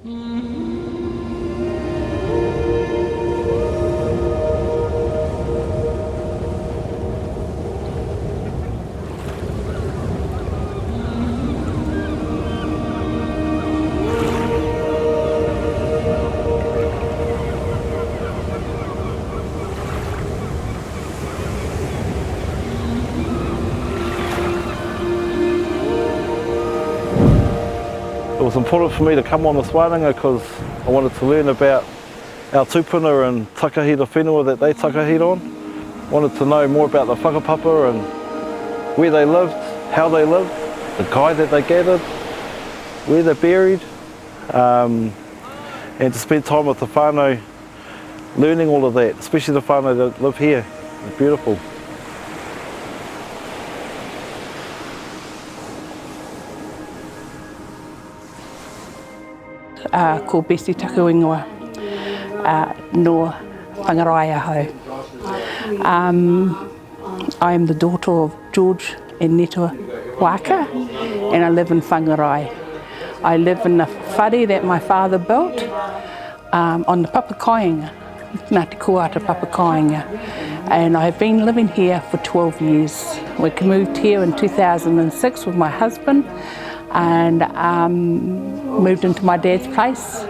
It was important for me to come on this wānanga because I wanted to learn about our tūpuna and takahi the whenua that they takahied on. Wanted to know more about the whakapapa and where they lived, how they lived, the kai that they gathered, where they're buried, and to spend time with the whānau learning all of that, especially the whānau that live here. It's beautiful. Ko Besi Takuingoa no Whangarae ahau. I am the daughter of George and Neta Waka, and I live in Whangarae. I live in the whare that my father built on the kāinga, Ngāti Koata kāinga, and I've been living here for 12 years. We moved here in 2006 with my husband and moved into my dad's place,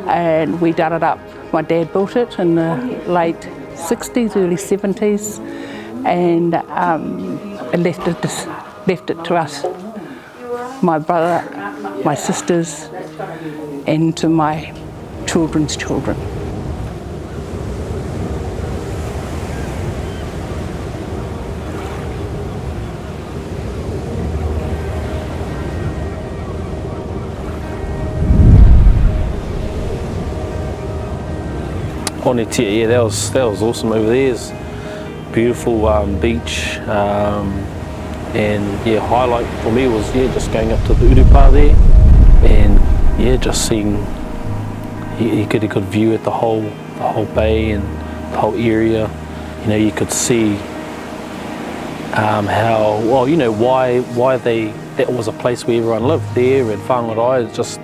and we done it up. My dad built it in the late 60s, early 70s, and left it to us, my brother, my sisters, and to my children's children. Whenua, yeah, that was awesome over there. It's beautiful beach, and yeah, highlight for me was just going up to the Urupa there, and yeah, just seeing you get a good view at the whole bay and the whole area. You know, you could see how why that was a place where everyone lived there in Whangarae. Just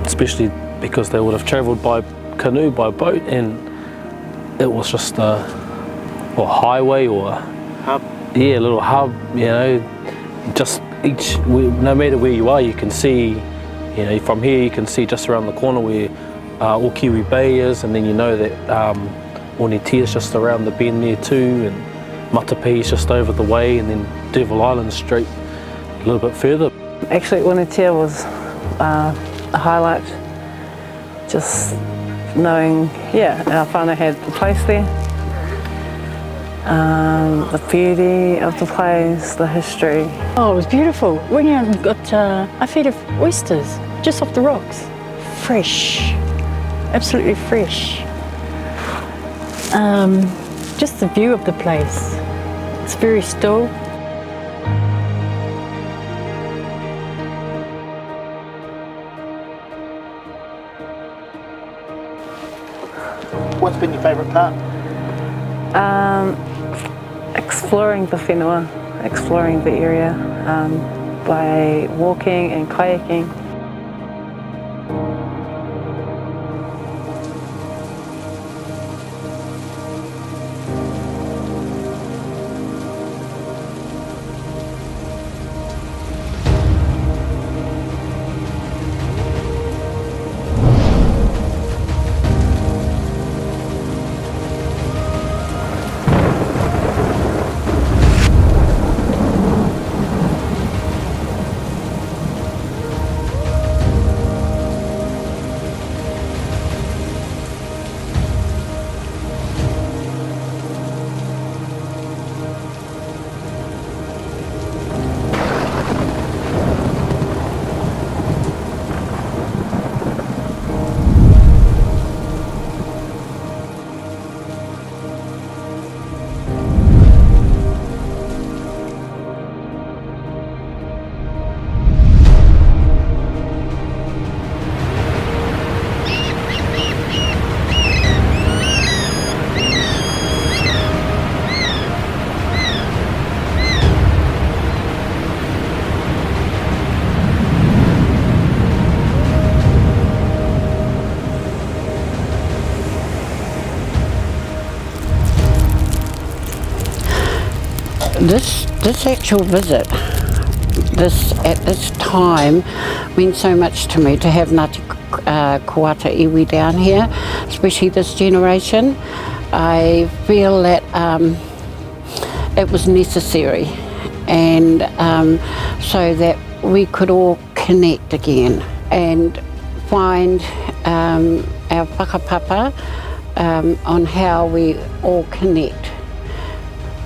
especially because they would have travelled by canoe, by boat, and it was just a highway or hub. Yeah, a little hub, you know, just no matter where you are, you can see, you know, from here you can see just around the corner where Okiwi Bay is, and then you know that Whenua is just around the bend there too, and Matapi is just over the way, and then Devil Island straight a little bit further. Actually, Whenua was a highlight, just knowing, our whānau had the place there, the beauty of the place, the history. Oh, it was beautiful. We got a feed of oysters just off the rocks. Fresh, absolutely fresh. Just the view of the place. It's very still. What's been your favourite part? Exploring the whenua, exploring the area by walking and kayaking. This actual visit, at this time, meant so much to me to have Ngāti Koata iwi down here, especially this generation. I feel that it was necessary, and so that we could all connect again and find our whakapapa on how we all connect.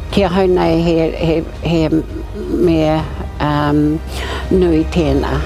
Kia hau nei he mea nui tēnā.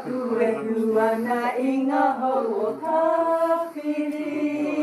Puehu ana i ngā hau o Tāwhirimātea.